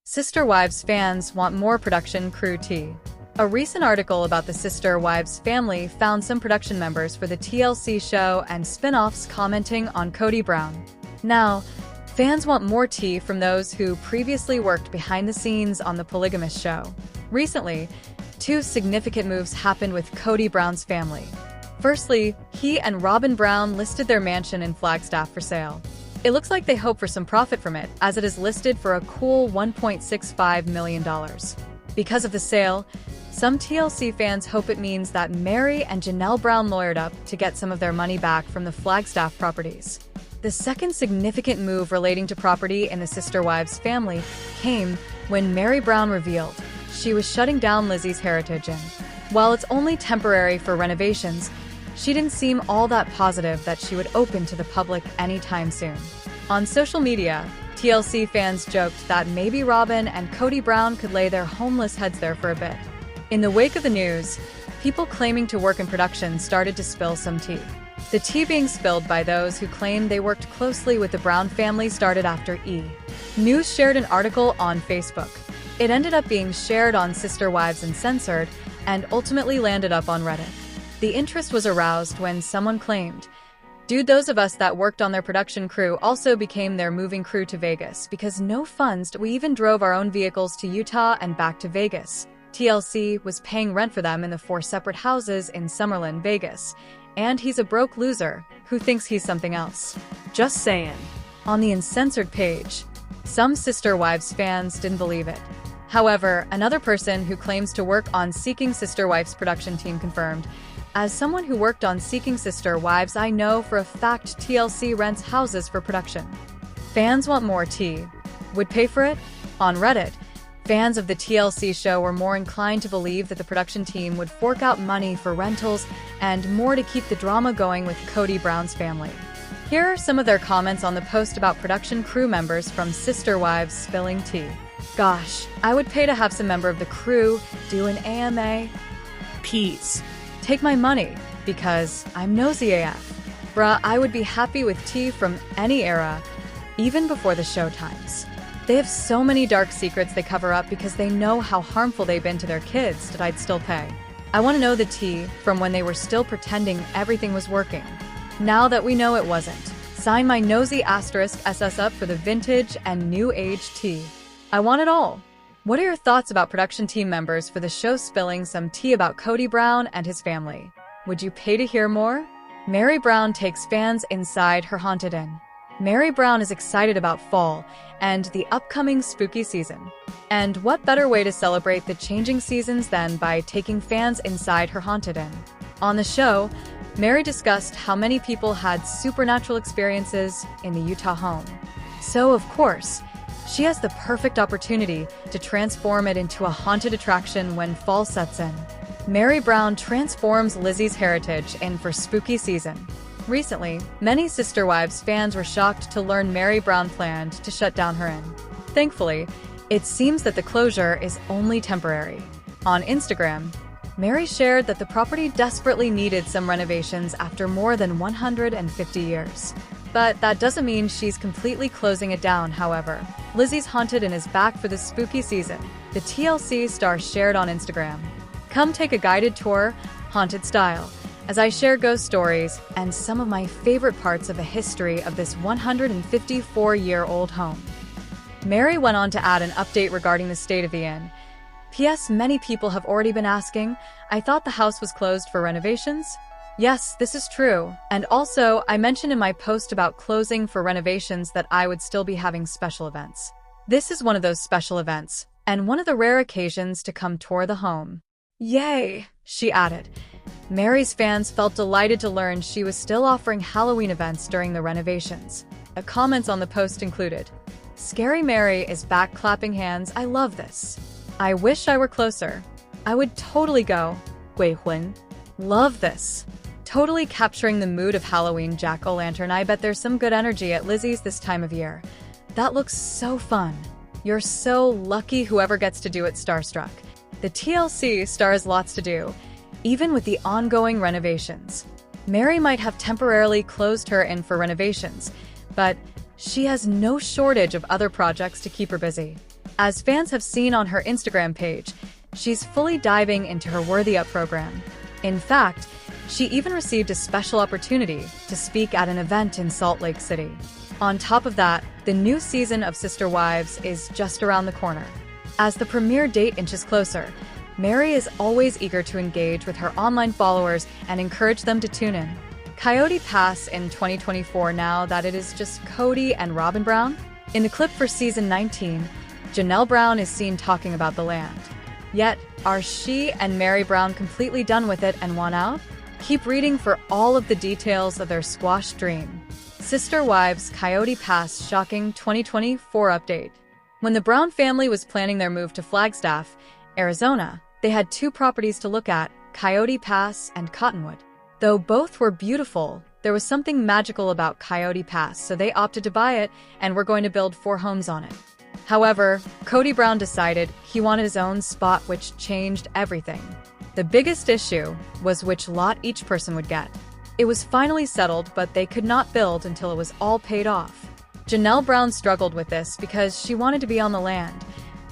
Sister Wives fans want more production crew tea. A recent article about the Sister Wives family found some production members for the TLC show and spin-offs commenting on Kody Brown. Now, fans want more tea from those who previously worked behind the scenes on the polygamous show. Recently, two significant moves happened with Kody Brown's family. Firstly, he and Robin Brown listed their mansion in Flagstaff for sale. It looks like they hope for some profit from it, as it is listed for a cool $1.65 million. Because of the sale, some TLC fans hope it means that Mary and Janelle Brown lawyered up to get some of their money back from the Flagstaff properties. The second significant move relating to property in the Sister Wives family came when Mary Brown revealed she was shutting down Lizzie's Heritage Inn. While it's only temporary for renovations, she didn't seem all that positive that she would open to the public anytime soon. On social media, TLC fans joked that maybe Robin and Kody Brown could lay their homeless heads there for a bit. In the wake of the news, people claiming to work in production started to spill some tea. The tea being spilled by those who claimed they worked closely with the Brown family started after E! News shared an article on Facebook. It ended up being shared on Sister Wives Uncensored and ultimately landed up on Reddit. The interest was aroused when someone claimed, "Dude, those of us that worked on their production crew also became their moving crew to Vegas because no funds, we even drove our own vehicles to Utah and back to Vegas. TLC was paying rent for them in the 4 separate houses in Summerlin, Vegas. And he's a broke loser who thinks he's something else. Just saying." On the Uncensored page, some Sister Wives fans didn't believe it. However, another person who claims to work on Seeking Sister Wives production team confirmed, "As someone who worked on Seeking Sister Wives, I know for a fact TLC rents houses for production." Fans want more tea. Would pay for it? On Reddit, fans of the TLC show were more inclined to believe that the production team would fork out money for rentals and more to keep the drama going with Kody Brown's family. Here are some of their comments on the post about production crew members from Sister Wives spilling tea. "Gosh, I would pay to have some member of the crew do an AMA. Peace. Take my money, because I'm nosy AF. Bruh, I would be happy with tea from any era, even before the show times. They have so many dark secrets they cover up because they know how harmful they've been to their kids that I'd still pay. I want to know the tea from when they were still pretending everything was working. Now that we know it wasn't, sign my nosy *SS up for the vintage and new age tea. I want it all." What are your thoughts about production team members for the show spilling some tea about Kody Brown and his family? Would you pay to hear more? Mary Brown takes fans inside her haunted inn. Mary Brown is excited about fall and the upcoming spooky season. And what better way to celebrate the changing seasons than by taking fans inside her haunted inn? On the show, Mary discussed how many people had supernatural experiences in the Utah home. So, of course, she has the perfect opportunity to transform it into a haunted attraction when fall sets in. Mary Brown transforms Lizzie's Heritage Inn for spooky season. Recently, many Sister Wives fans were shocked to learn Mary Brown planned to shut down her inn. Thankfully, it seems that the closure is only temporary. On Instagram, Mary shared that the property desperately needed some renovations after more than 150 years. But that doesn't mean she's completely closing it down, however. Lizzie's Haunted Inn is back for the spooky season, the TLC star shared on Instagram. "Come take a guided tour, haunted style, as I share ghost stories and some of my favorite parts of the history of this 154-year-old home." Mary went on to add an update regarding the state of the inn. "P.S. Many people have already been asking, I thought the house was closed for renovations? Yes, this is true. And also, I mentioned in my post about closing for renovations that I would still be having special events. This is one of those special events, and one of the rare occasions to come tour the home. Yay," she added. Mary's fans felt delighted to learn she was still offering Halloween events during the renovations. The comments on the post included, "Scary Mary is back clapping hands, I love this. I wish I were closer. I would totally go. 鬼魂. Love this. Totally capturing the mood of Halloween jack-o'-lantern. I bet there's some good energy at Lizzie's this time of year. That looks so fun. You're so lucky whoever gets to do it, starstruck." The TLC star has lots to do, even with the ongoing renovations. Mary might have temporarily closed her inn for renovations, but she has no shortage of other projects to keep her busy. As fans have seen on her Instagram page, she's fully diving into her Worthy Up program. In fact, she even received a special opportunity to speak at an event in Salt Lake City. On top of that, the new season of Sister Wives is just around the corner. As the premiere date inches closer, Mary is always eager to engage with her online followers and encourage them to tune in. Coyote Pass in 2024 now that it is just Cody and Robin Brown? In the clip for season 19, Janelle Brown is seen talking about the land. Yet, are she and Mary Brown completely done with it and want out? Keep reading for all of the details of their squashed dream. Sister Wives Coyote Pass shocking 2024 update. When the Brown family was planning their move to Flagstaff, Arizona, they had two properties to look at, Coyote Pass and Cottonwood. Though both were beautiful, there was something magical about Coyote Pass, so they opted to buy it and were going to build 4 homes on it. However, Cody Brown decided he wanted his own spot, which changed everything. The biggest issue was which lot each person would get. It was finally settled, but they could not build until it was all paid off. Janelle Brown struggled with this because she wanted to be on the land.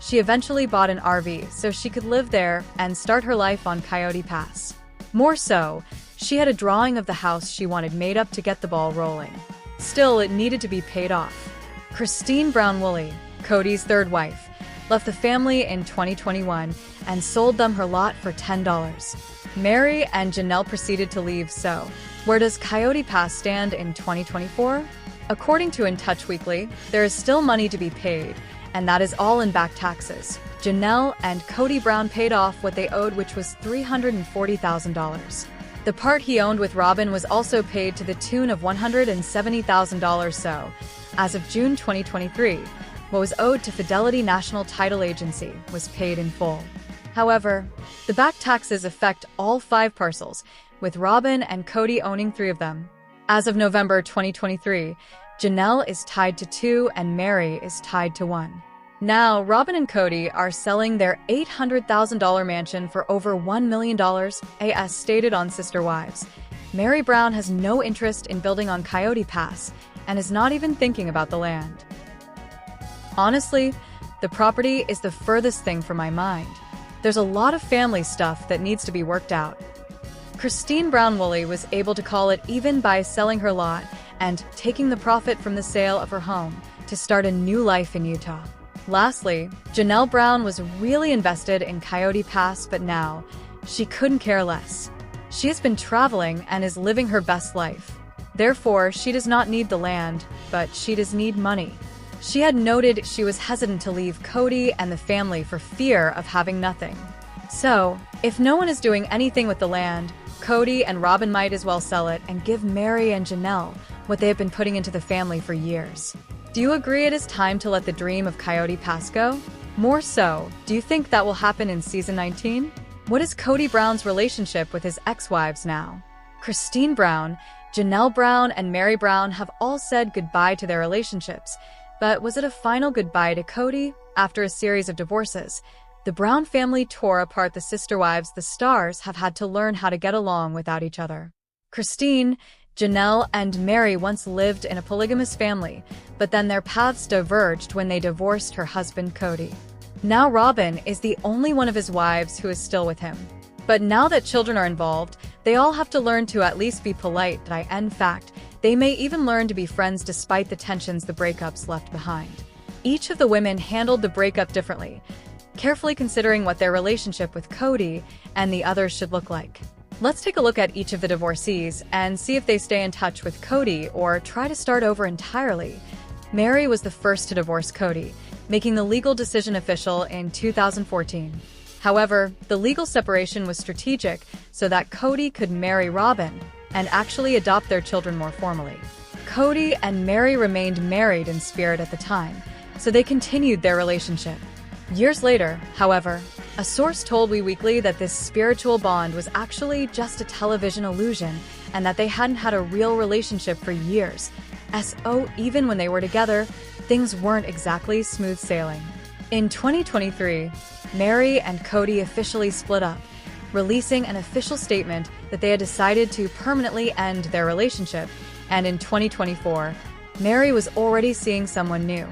She eventually bought an RV so she could live there and start her life on Coyote Pass. More so, she had a drawing of the house she wanted made up to get the ball rolling. Still, it needed to be paid off. Christine Brown Woolley, Cody's third wife, left the family in 2021 and sold them her lot for $10. Mary and Janelle proceeded to leave, so where does Coyote Pass stand in 2024? According to In Touch Weekly, there is still money to be paid, and that is all in back taxes. Janelle and Cody Brown paid off what they owed, which was $340,000. The part he owned with Robin was also paid to the tune of $170,000, so, as of June 2023, what was owed to Fidelity National Title Agency was paid in full. However, the back taxes affect all 5 parcels, with Robin and Cody owning 3 of them. As of November 2023, Janelle is tied to 2 and Mary is tied to 1. Now, Robin and Cody are selling their $800,000 mansion for over $1 million, as stated on Sister Wives. Mary Brown has no interest in building on Coyote Pass and is not even thinking about the land. Honestly, the property is the furthest thing from my mind. There's a lot of family stuff that needs to be worked out. Christine Brown Woolley was able to call it even by selling her lot and taking the profit from the sale of her home to start a new life in Utah. Lastly, Janelle Brown was really invested in Coyote Pass, but now she couldn't care less. She has been traveling and is living her best life. Therefore, she does not need the land, but she does need money. She had noted she was hesitant to leave Cody and the family for fear of having nothing. So, if no one is doing anything with the land, Cody and Robin might as well sell it and give Mary and Janelle what they have been putting into the family for years. Do you agree it is time to let the dream of Coyote Pass go? More so, do you think that will happen in season 19? What is Cody Brown's relationship with his ex-wives now? Christine Brown, Janelle Brown, and Mary Brown have all said goodbye to their relationships, but was it a final goodbye to Cody? After a series of divorces, the Brown family tore apart. The Sister Wives, the stars, have had to learn how to get along without each other. Christine, Janelle, and Mary once lived in a polygamous family, but then their paths diverged when they divorced her husband Cody. Now Robin is the only one of his wives who is still with him. But now that children are involved, they all have to learn to at least be polite. In fact, they may even learn to be friends despite the tensions the breakups left behind. Each of the women handled the breakup differently, carefully considering what their relationship with Cody and the others should look like. Let's take a look at each of the divorcees and see if they stay in touch with Cody or try to start over entirely. Mary was the first to divorce Cody, making the legal decision official in 2014. However, the legal separation was strategic so that Cody could marry Robin and actually adopt their children more formally. Cody and Mary remained married in spirit at the time, so they continued their relationship. Years later, however, a source told We Weekly that this spiritual bond was actually just a television illusion and that they hadn't had a real relationship for years. So even when they were together, things weren't exactly smooth sailing. In 2023, Mary and Cody officially split up, releasing an official statement that they had decided to permanently end their relationship, and in 2024, Mary was already seeing someone new.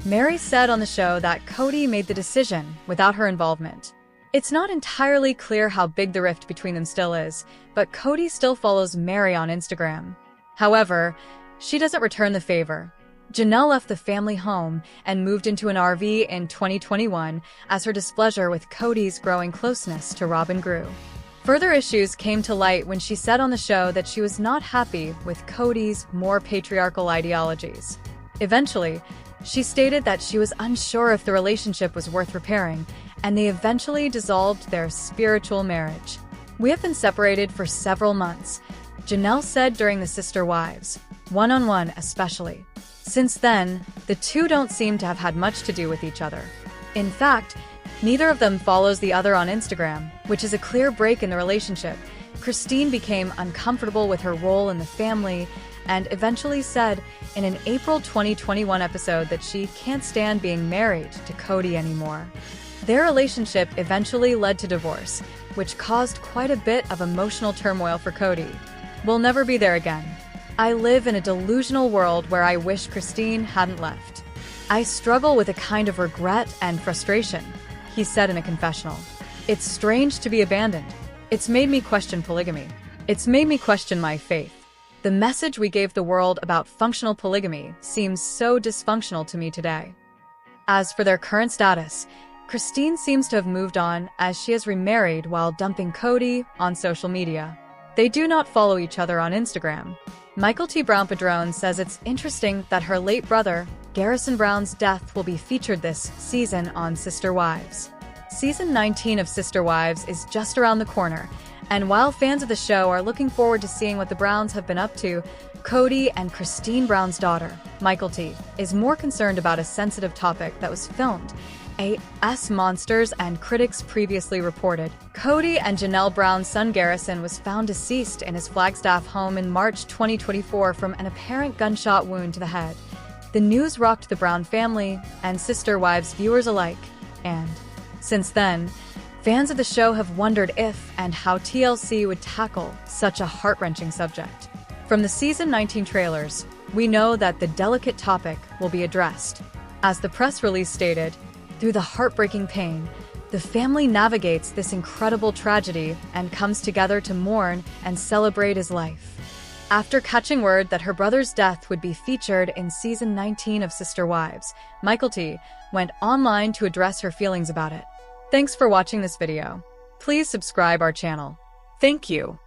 Mary said on the show that Cody made the decision without her involvement. It's not entirely clear how big the rift between them still is, but Cody still follows Mary on Instagram. However, she doesn't return the favor. Janelle left the family home and moved into an RV in 2021 as her displeasure with Cody's growing closeness to Robin grew. Further issues came to light when she said on the show that she was not happy with Cody's more patriarchal ideologies. Eventually, she stated that she was unsure if the relationship was worth repairing, and they eventually dissolved their spiritual marriage. "We have been separated for several months," Janelle said during the Sister Wives, one-on-one especially. Since then, the two don't seem to have had much to do with each other. In fact, neither of them follows the other on Instagram, which is a clear break in the relationship. Christine became uncomfortable with her role in the family and eventually said in an April 2021 episode that she can't stand being married to Cody anymore. Their relationship eventually led to divorce, which caused quite a bit of emotional turmoil for Cody. "We'll never be there again. I live in a delusional world where I wish Christine hadn't left. I struggle with a kind of regret and frustration," he said in a confessional. "It's strange to be abandoned. It's made me question polygamy. It's made me question my faith. The message we gave the world about functional polygamy seems so dysfunctional to me today." As for their current status, Christine seems to have moved on as she has remarried while dumping Cody on social media. They do not follow each other on Instagram. Michael T. Brown-Padrone says it's interesting that her late brother, Garrison Brown's death will be featured this season on Sister Wives. Season 19 of Sister Wives is just around the corner, and while fans of the show are looking forward to seeing what the Browns have been up to, Cody and Christine Brown's daughter, Michael T., is more concerned about a sensitive topic that was filmed. AS Monsters and critics previously reported Cody and Janelle Brown's son Garrison was found deceased in his Flagstaff home in March 2024 from an apparent gunshot wound to the head. The news rocked the Brown family and Sister Wives viewers alike, and since then, fans of the show have wondered if and how TLC would tackle such a heart-wrenching subject. From the Season 19 trailers, we know that the delicate topic will be addressed. As the press release stated, through the heartbreaking pain, the family navigates this incredible tragedy and comes together to mourn and celebrate his life. After catching word that her brother's death would be featured in Season 19 of Sister Wives, Michael T. went online to address her feelings about it. Thanks for watching this video. Please subscribe our channel. Thank you.